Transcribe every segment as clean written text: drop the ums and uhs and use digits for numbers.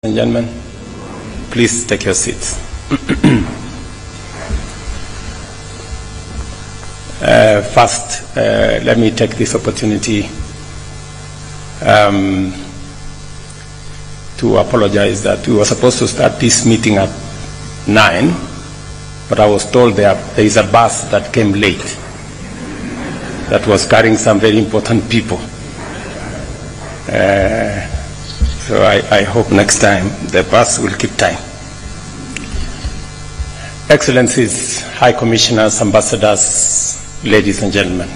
and gentlemen, please take your seats. First, let me take this opportunity to apologize that we were supposed to start this meeting at 9, but I was told there is a bus that came late that was carrying some very important people. So I hope next time the bus will keep time. Excellencies, High Commissioners, Ambassadors, ladies and gentlemen,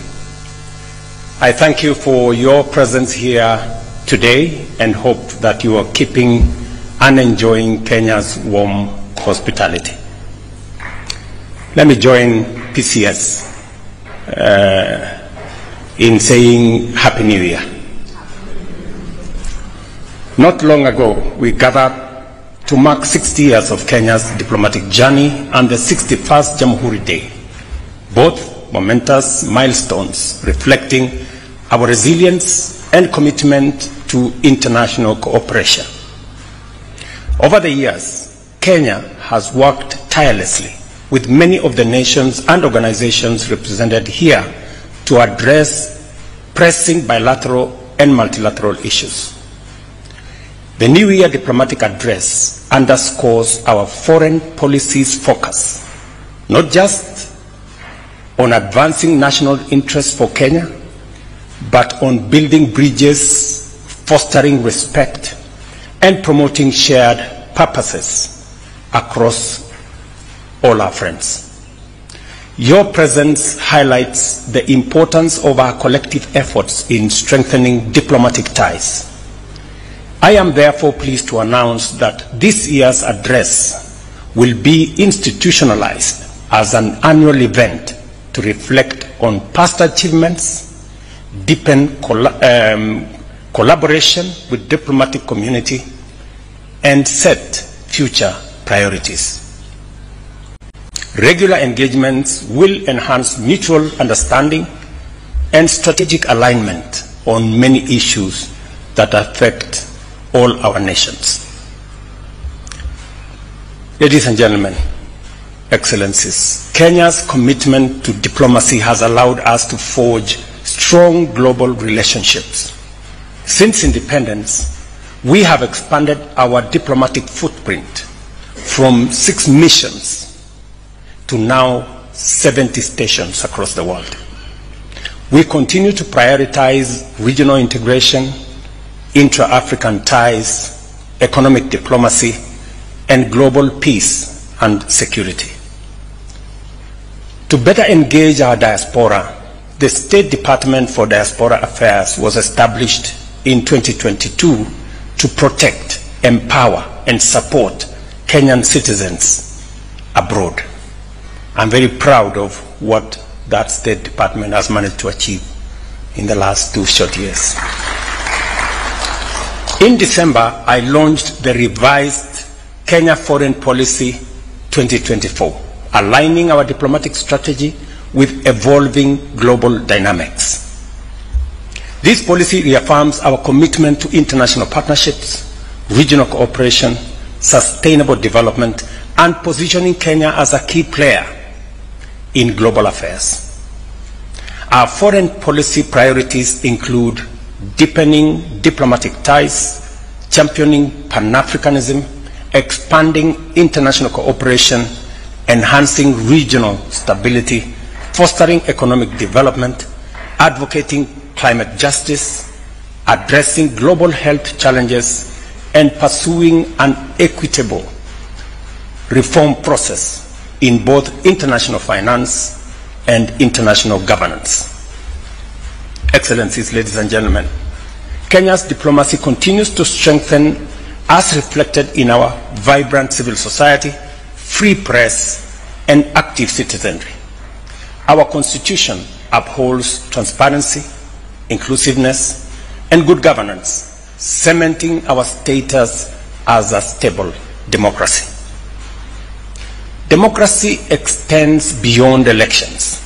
I thank you for your presence here today and hope that you are keeping and enjoying Kenya's warm hospitality. Let me join PCS in saying Happy New Year. Not long ago, we gathered to mark 60 years of Kenya's diplomatic journey and the 61st Jamhuri Day, both momentous milestones reflecting our resilience and commitment to international cooperation. Over the years, Kenya has worked tirelessly with many of the nations and organizations represented here to address pressing bilateral and multilateral issues. The New Year diplomatic address underscores our foreign policy's focus, not just on advancing national interests for Kenya, but on building bridges, fostering respect, and promoting shared purposes across all our friends. Your presence highlights the importance of our collective efforts in strengthening diplomatic ties. I am therefore pleased to announce that this year's address will be institutionalized as an annual event to reflect on past achievements, deepen collaboration with diplomatic community, and set future priorities. Regular engagements will enhance mutual understanding and strategic alignment on many issues that affect all our nations. Ladies and gentlemen, Excellencies, Kenya's commitment to diplomacy has allowed us to forge strong global relationships. Since independence, we have expanded our diplomatic footprint from 6 missions to now 70 stations across the world. We continue to prioritize regional integration, intra-African ties, economic diplomacy, and global peace and security. To better engage our diaspora, the State Department for Diaspora Affairs was established in 2022 to protect, empower, and support Kenyan citizens abroad. I'm very proud of what that State Department has managed to achieve in the last 2 short years. In December, I launched the revised Kenya Foreign Policy 2024, aligning our diplomatic strategy with evolving global dynamics. This policy reaffirms our commitment to international partnerships, regional cooperation, sustainable development, and positioning Kenya as a key player in global affairs. Our foreign policy priorities include deepening diplomatic ties, championing Pan-Africanism, expanding international cooperation, enhancing regional stability, fostering economic development, advocating climate justice, addressing global health challenges, and pursuing an equitable reform process in both international finance and international governance. Excellencies, ladies and gentlemen, Kenya's diplomacy continues to strengthen as reflected in our vibrant civil society, free press, and active citizenry. Our Constitution upholds transparency, inclusiveness, and good governance, cementing our status as a stable democracy. Democracy extends beyond elections.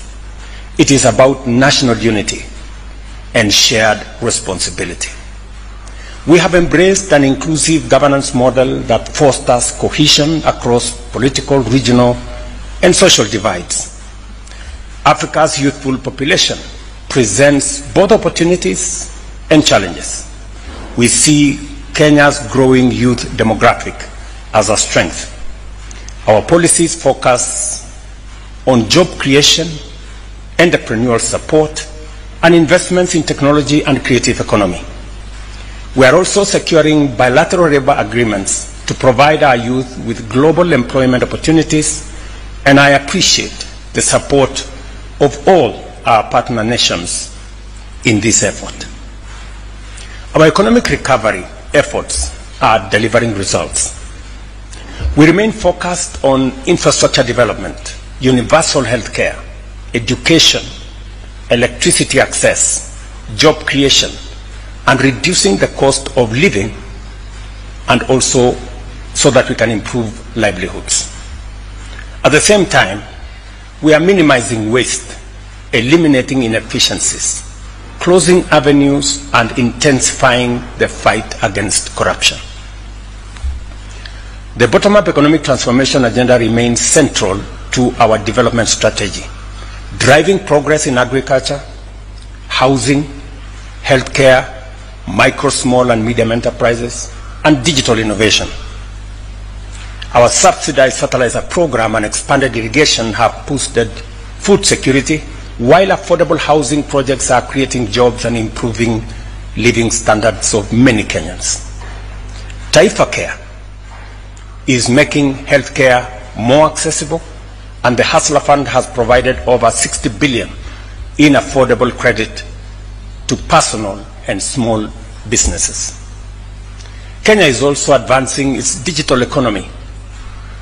It is about national unity and shared responsibility. We have embraced an inclusive governance model that fosters cohesion across political, regional, and social divides. Africa's youthful population presents both opportunities and challenges. We see Kenya's growing youth demographic as a strength. Our policies focus on job creation, entrepreneurial support, and investments in technology and creative economy. We are also securing bilateral labor agreements to provide our youth with global employment opportunities, and I appreciate the support of all our partner nations in this effort. Our economic recovery efforts are delivering results. We remain focused on infrastructure development, universal health care, education, electricity access, job creation, and reducing the cost of living, and also so that we can improve livelihoods. At the same time, we are minimizing waste, eliminating inefficiencies, closing avenues, and intensifying the fight against corruption. The bottom-up economic transformation agenda remains central to our development strategy, driving progress in agriculture, housing, healthcare, micro, small, and medium enterprises, and digital innovation. Our subsidized fertilizer program and expanded irrigation have boosted food security, while affordable housing projects are creating jobs and improving living standards of many Kenyans. Taifa Care is making healthcare more accessible, and the Hustler Fund has provided over 60 billion in affordable credit to personal and small businesses. Kenya is also advancing its digital economy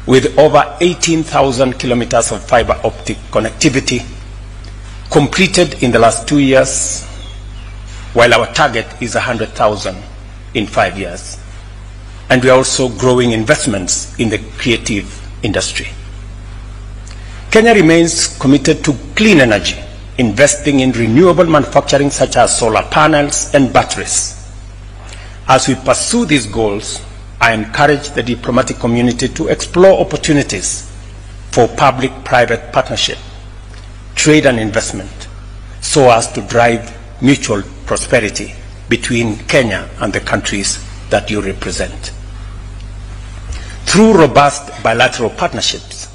with over 18,000 kilometers of fiber optic connectivity completed in the last 2 years, while our target is 100,000 in 5 years. And we are also growing investments in the creative industry. Kenya remains committed to clean energy, investing in renewable manufacturing such as solar panels and batteries. As we pursue these goals, I encourage the diplomatic community to explore opportunities for public-private partnership, trade and investment, so as to drive mutual prosperity between Kenya and the countries that you represent. Through robust bilateral partnerships,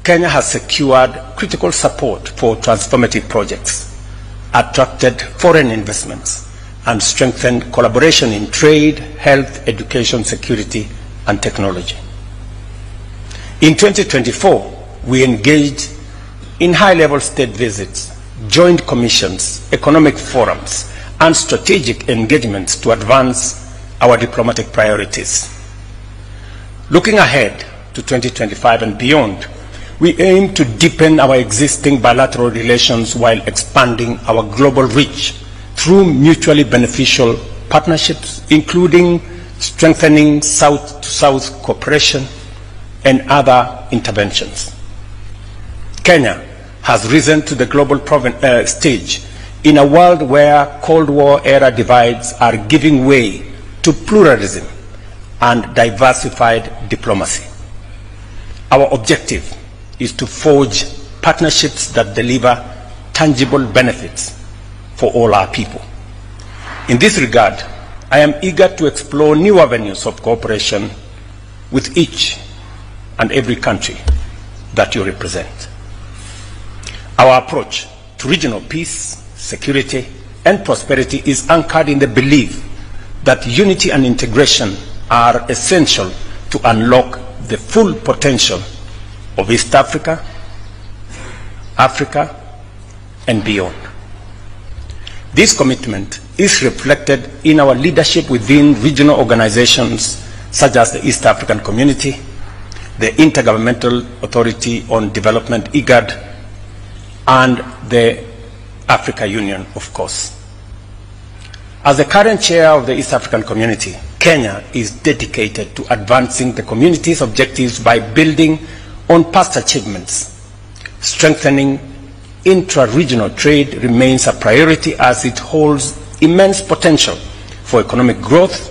Kenya has secured critical support for transformative projects, attracted foreign investments, and strengthened collaboration in trade, health, education, security, and technology. In 2024, we engaged in high-level state visits, joint commissions, economic forums, and strategic engagements to advance our diplomatic priorities. Looking ahead to 2025 and beyond, we aim to deepen our existing bilateral relations while expanding our global reach through mutually beneficial partnerships, including strengthening South-to-South cooperation and other interventions. Kenya has risen to the global stage in a world where Cold War-era divides are giving way to pluralism and diversified diplomacy. Our objective is to forge partnerships that deliver tangible benefits for all our people. In this regard, I am eager to explore new avenues of cooperation with each and every country that you represent. Our approach to regional peace, security, and prosperity is anchored in the belief that unity and integration are essential to unlock the full potential of East Africa, Africa, and beyond. This commitment is reflected in our leadership within regional organizations such as the East African Community, the Intergovernmental Authority on Development, IGAD, and the Africa Union, of course. As the current chair of the East African Community, Kenya is dedicated to advancing the community's objectives by building on past achievements. Strengthening intra-regional trade remains a priority as it holds immense potential for economic growth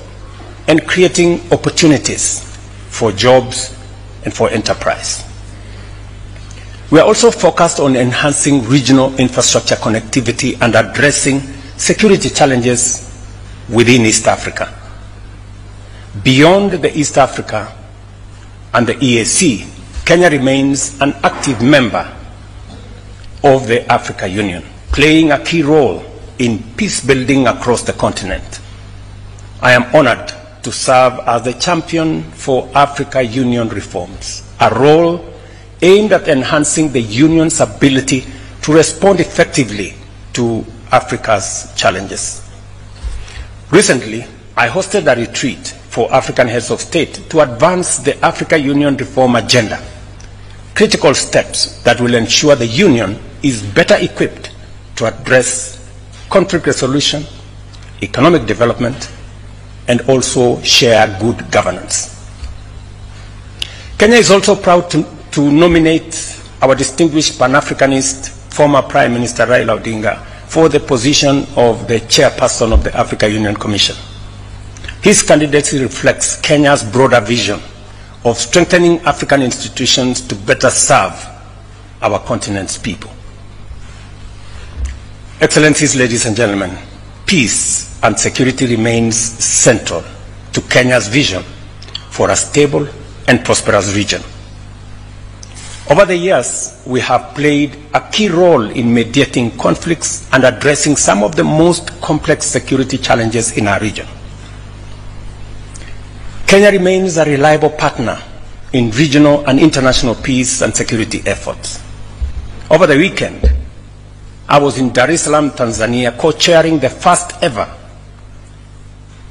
and creating opportunities for jobs and for enterprise. We are also focused on enhancing regional infrastructure connectivity and addressing security challenges within East Africa. Beyond the East Africa and the EAC, Kenya remains an active member of the Africa Union, playing a key role in peace building across the continent. I am honored to serve as the champion for Africa Union reforms, a role aimed at enhancing the Union's ability to respond effectively to Africa's challenges. Recently, I hosted a retreat for African heads of state to advance the Africa Union reform agenda, critical steps that will ensure the Union is better equipped to address conflict resolution, economic development, and also share good governance. Kenya is also proud to nominate our distinguished Pan-Africanist, former Prime Minister Raila Odinga, for the position of the chairperson of the Africa Union Commission. His candidacy reflects Kenya's broader vision of strengthening African institutions to better serve our continent's people. Excellencies, ladies and gentlemen, peace and security remains central to Kenya's vision for a stable and prosperous region. Over the years, we have played a key role in mediating conflicts and addressing some of the most complex security challenges in our region. Kenya remains a reliable partner in regional and international peace and security efforts. Over the weekend, I was in Dar es Salaam, Tanzania, co-chairing the first ever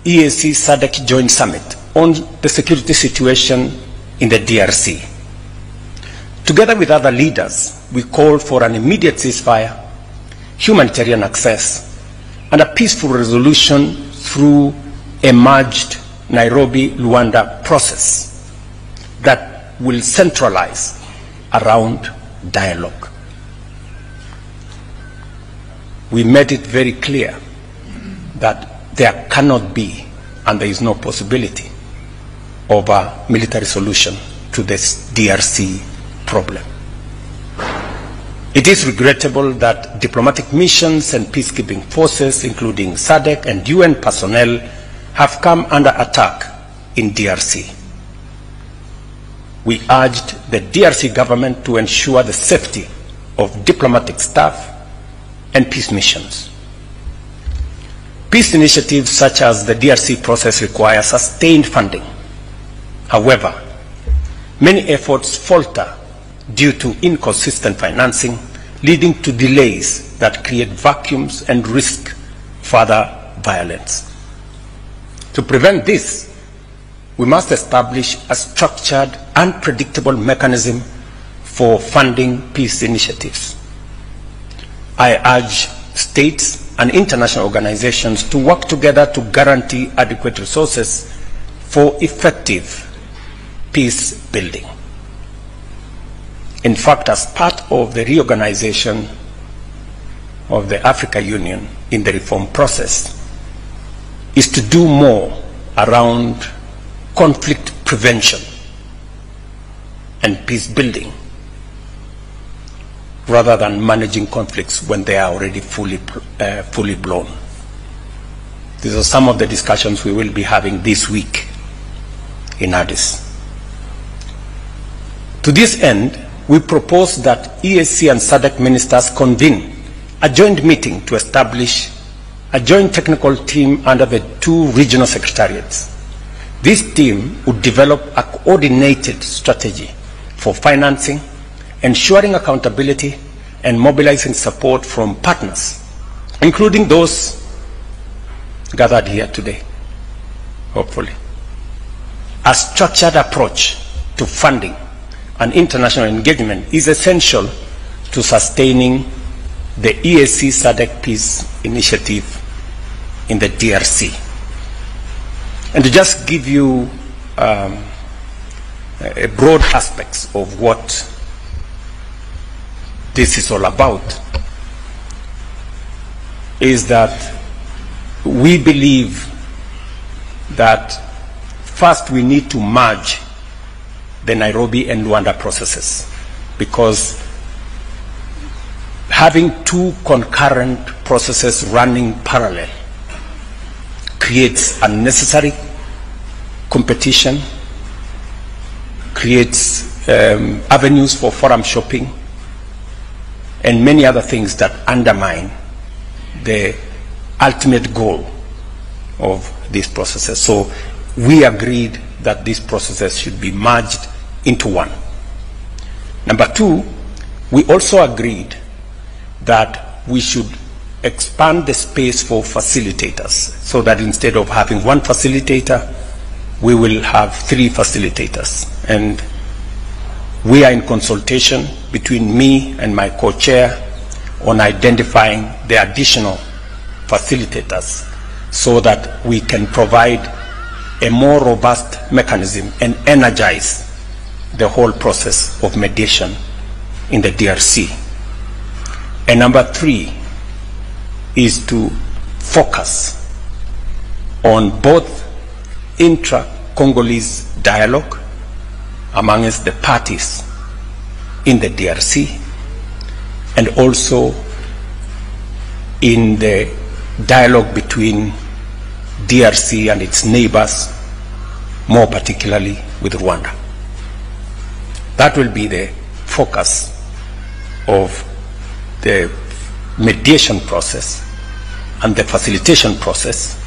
EAC SADC Joint Summit on the security situation in the DRC. Together with other leaders, we called for an immediate ceasefire, humanitarian access, and a peaceful resolution through a merged Nairobi-Luanda process that will centralize around dialogue. We made it very clear that there cannot be, and there is no possibility, of a military solution to this DRC problem. It is regrettable that diplomatic missions and peacekeeping forces, including SADC and UN personnel, have come under attack in DRC. We urged the DRC government to ensure the safety of diplomatic staff and peace missions. Peace initiatives such as the DRC process require sustained funding. However, many efforts falter due to inconsistent financing, leading to delays that create vacuums and risk further violence. To prevent this, we must establish a structured and predictable mechanism for funding peace initiatives. I urge states and international organizations to work together to guarantee adequate resources for effective peace building. In fact, as part of the reorganization of the Africa Union in the reform process, is to do more around conflict prevention and peace building, rather than managing conflicts when they are already fully blown. These are some of the discussions we will be having this week in Addis. To this end, we propose that EAC and SADC ministers convene a joint meeting to establish a joint technical team under the two regional secretariats. This team would develop a coordinated strategy for financing, ensuring accountability, and mobilizing support from partners, including those gathered here today, hopefully. A structured approach to funding and international engagement is essential to sustaining the EAC SADC Peace Initiative in the DRC. And to just give you a broad aspects of what this is all about, is that we believe that first we need to merge the Nairobi and Luanda processes, because having two concurrent processes running parallel creates unnecessary competition, creates avenues for forum shopping, and many other things that undermine the ultimate goal of these processes. So we agreed that these processes should be merged into one. Number two, we also agreed that we should expand the space for facilitators, so that instead of having one facilitator, we will have 3 facilitators. And we are in consultation between me and my co-chair on identifying the additional facilitators so that we can provide a more robust mechanism and energize the whole process of mediation in the DRC. And number 3 is to focus on both intra-Congolese dialogue amongst the parties in the DRC, and also in the dialogue between DRC and its neighbors, more particularly with Rwanda. That will be the focus of the mediation process and the facilitation process,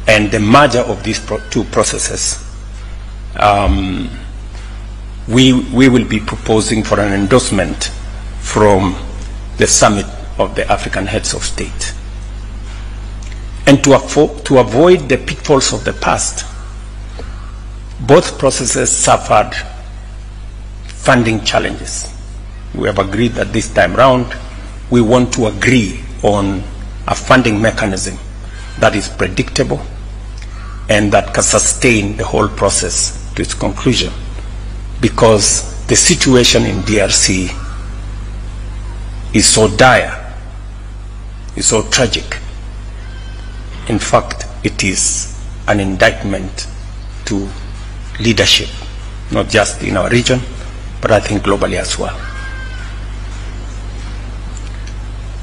and the merger of these two processes. We will be proposing for an endorsement from the summit of the African heads of state. And to avoid the pitfalls of the past, both processes suffered funding challenges. We have agreed that this time round we want to agree on a funding mechanism that is predictable and that can sustain the whole process to its conclusion, because the situation in DRC is so dire, is so tragic. In fact, it is an indictment to leadership, not just in our region, but I think globally as well.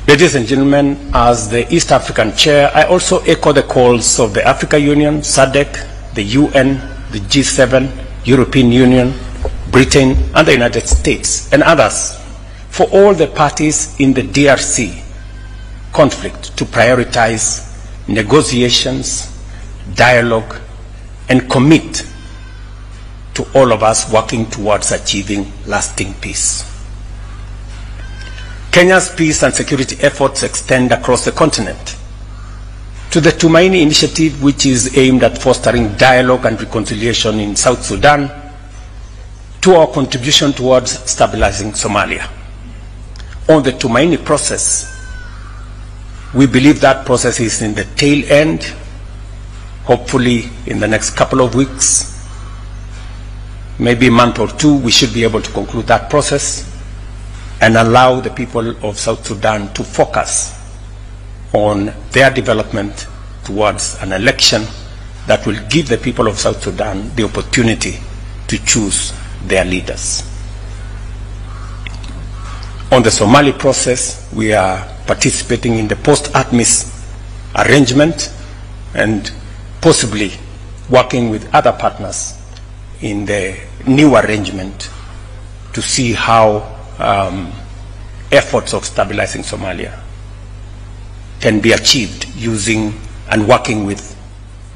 Ladies and gentlemen, as the East African Chair, I also echo the calls of the Africa Union, SADC, the UN, the G7, European Union, Britain, and the United States, and others, for all the parties in the DRC conflict to prioritize negotiations, dialogue, and commit to all of us working towards achieving lasting peace. Kenya's peace and security efforts extend across the continent, to the Tumaini initiative, which is aimed at fostering dialogue and reconciliation in South Sudan, to our contribution towards stabilizing Somalia. On the Tumaini process, we believe that process is in the tail end. Hopefully in the next couple of weeks, maybe a month or 2, we should be able to conclude that process and allow the people of South Sudan to focus on their development towards an election that will give the people of South Sudan the opportunity to choose their leaders. On the Somali process, we are participating in the post-ATMIS arrangement and possibly working with other partners in the new arrangement to see how efforts of stabilizing Somalia can be achieved using and working with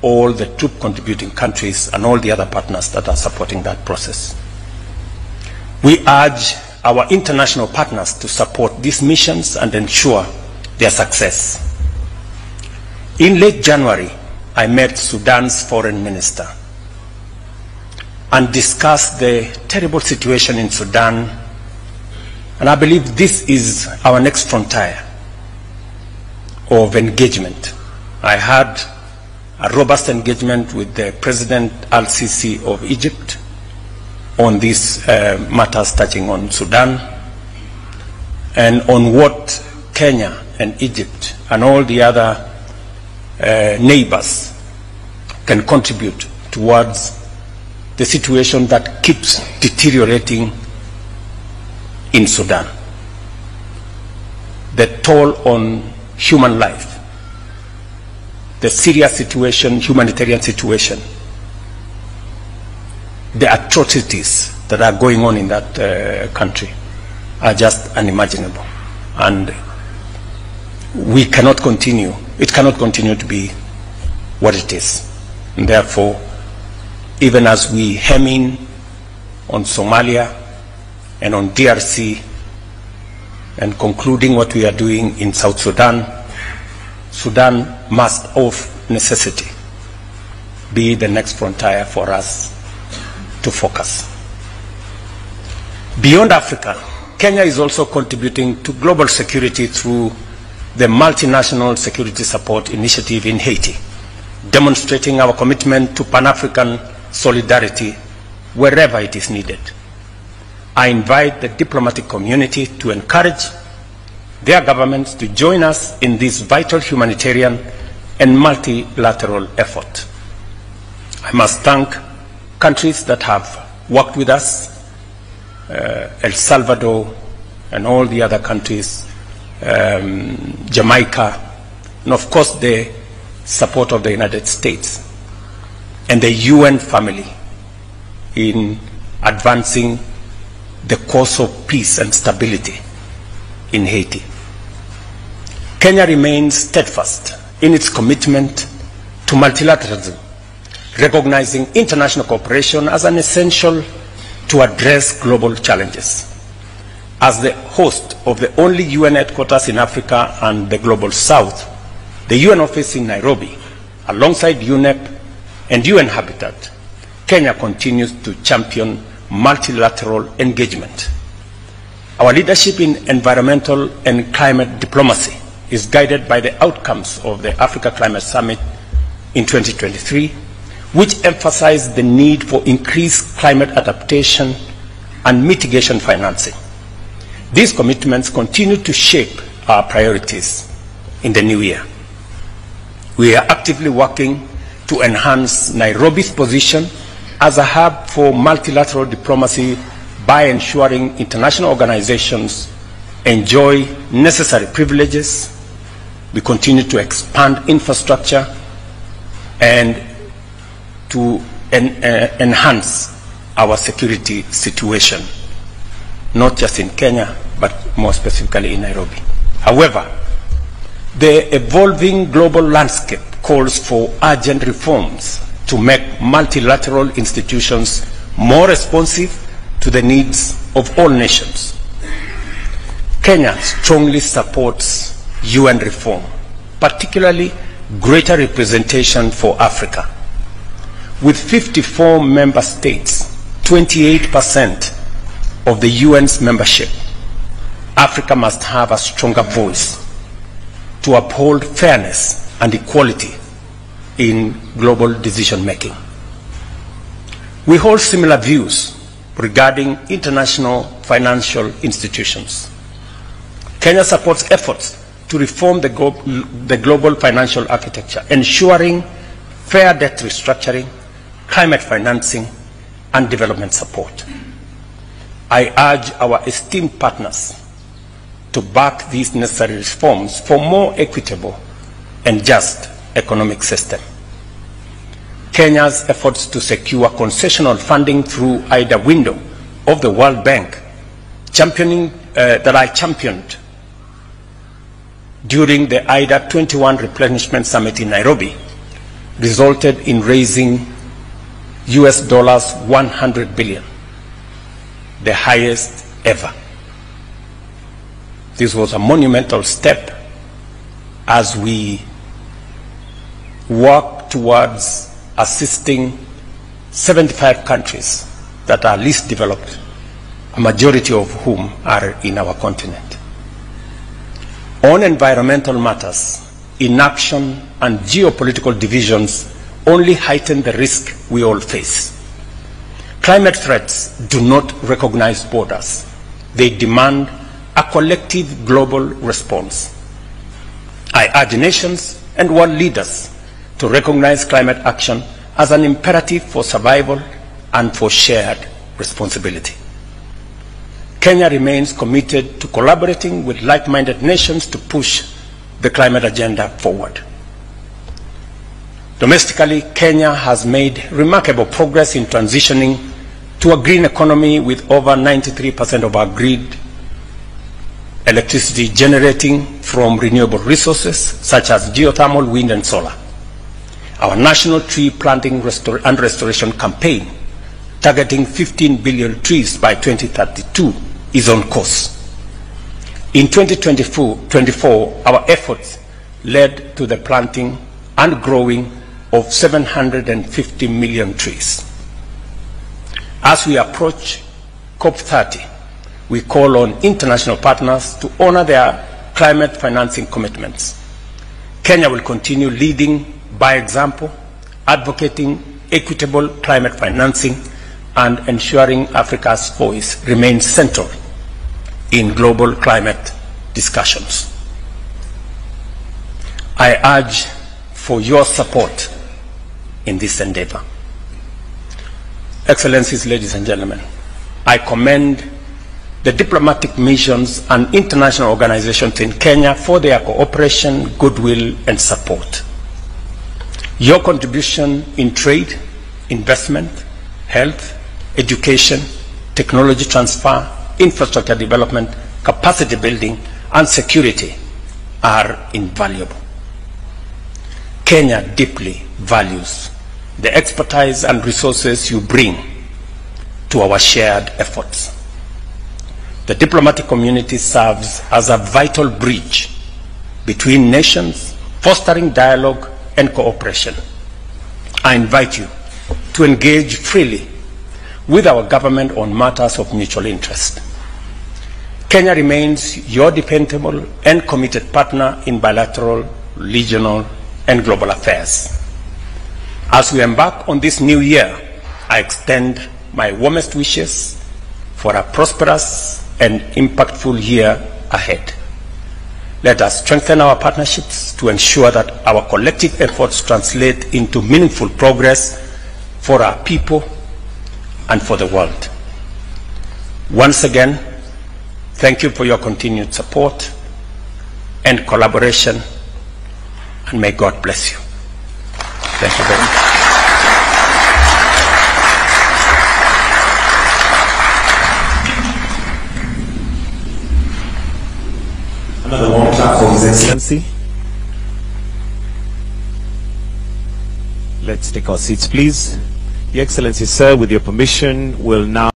all the troop contributing countries and all the other partners that are supporting that process. We urge our international partners to support these missions and ensure their success. In late January, I met Sudan's foreign minister and discussed the terrible situation in Sudan, and I believe this is our next frontier of engagement. I had a robust engagement with the President Al-Sisi of Egypt on these matters touching on Sudan, and on what Kenya and Egypt and all the other neighbors can contribute towards the situation that keeps deteriorating in Sudan. The toll on human life, the serious situation, humanitarian situation, the atrocities that are going on in that country are just unimaginable. And we cannot continue, it cannot continue to be what it is. And therefore, even as we hem in on Somalia and on DRC and concluding what we are doing in South Sudan, Sudan must of necessity be the next frontier for us to focus. Beyond Africa, Kenya is also contributing to global security through the Multinational Security Support Initiative in Haiti, demonstrating our commitment to Pan-African solidarity wherever it is needed. I invite the diplomatic community to encourage their governments to join us in this vital humanitarian and multilateral effort. I must thank countries that have worked with us, El Salvador and all the other countries, Jamaica, and of course the support of the United States and the UN family in advancing the cause of peace and stability in Haiti. Kenya remains steadfast in its commitment to multilateralism, recognizing international cooperation as an essential to address global challenges. As the host of the only UN headquarters in Africa and the Global South, the UN office in Nairobi, alongside UNEP and UN Habitat, Kenya continues to champion multilateral engagement. Our leadership in environmental and climate diplomacy is guided by the outcomes of the Africa Climate Summit in 2023, which emphasized the need for increased climate adaptation and mitigation financing. These commitments continue to shape our priorities in the new year. We are actively working to enhance Nairobi's position as a hub for multilateral diplomacy by ensuring international organizations enjoy necessary privileges. We continue to expand infrastructure and to enhance our security situation, not just in Kenya, but more specifically in Nairobi. However, the evolving global landscape calls for urgent reforms to make multilateral institutions more responsive to the needs of all nations. Kenya strongly supports UN reform, particularly greater representation for Africa. With 54 member states, 28% of the UN's membership, Africa must have a stronger voice to uphold fairness and equality in global decision making. We hold similar views regarding international financial institutions. Kenya supports efforts to reform the global financial architecture, ensuring fair debt restructuring, climate financing, and development support. I urge our esteemed partners to back these necessary reforms for more equitable and just economic system. Kenya's efforts to secure concessional funding through IDA window of the World Bank, that I championed during the IDA 21 Replenishment Summit in Nairobi, resulted in raising US dollars 100 billion, the highest ever. This was a monumental step as we work towards assisting 75 countries that are least developed, a majority of whom are in our continent. On environmental matters, inaction and geopolitical divisions only heighten the risk we all face. Climate threats do not recognize borders. They demand a collective global response. I urge nations and world leaders to recognize climate action as an imperative for survival and for shared responsibility. Kenya remains committed to collaborating with like-minded nations to push the climate agenda forward. Domestically, Kenya has made remarkable progress in transitioning to a green economy, with over 93% of our grid electricity generating from renewable resources such as geothermal, wind and solar. Our national tree planting and restoration campaign, targeting 15 billion trees by 2032, is on course. In 2024, our efforts led to the planting and growing of 750 million trees. As we approach COP30, we call on international partners to honor their climate financing commitments. Kenya will continue leading by example, advocating equitable climate financing, and ensuring Africa's voice remains central in global climate discussions. I urge for your support in this endeavor. Excellencies, ladies and gentlemen, I commend the diplomatic missions and international organizations in Kenya for their cooperation, goodwill, and support. Your contribution in trade, investment, health, education, technology transfer, infrastructure development, capacity building, and security are invaluable. Kenya deeply values the expertise and resources you bring to our shared efforts. The diplomatic community serves as a vital bridge between nations, fostering dialogue and cooperation. I invite you to engage freely with our government on matters of mutual interest. Kenya remains your dependable and committed partner in bilateral, regional, and global affairs. As we embark on this new year, I extend my warmest wishes for a prosperous and impactful year ahead. Let us strengthen our partnerships to ensure that our collective efforts translate into meaningful progress for our people and for the world. Once again, thank you for your continued support and collaboration, and may God bless you. Thank you very much. Another warm clap for His Excellency. Let's take our seats, please. Your Excellency, sir, with your permission, will now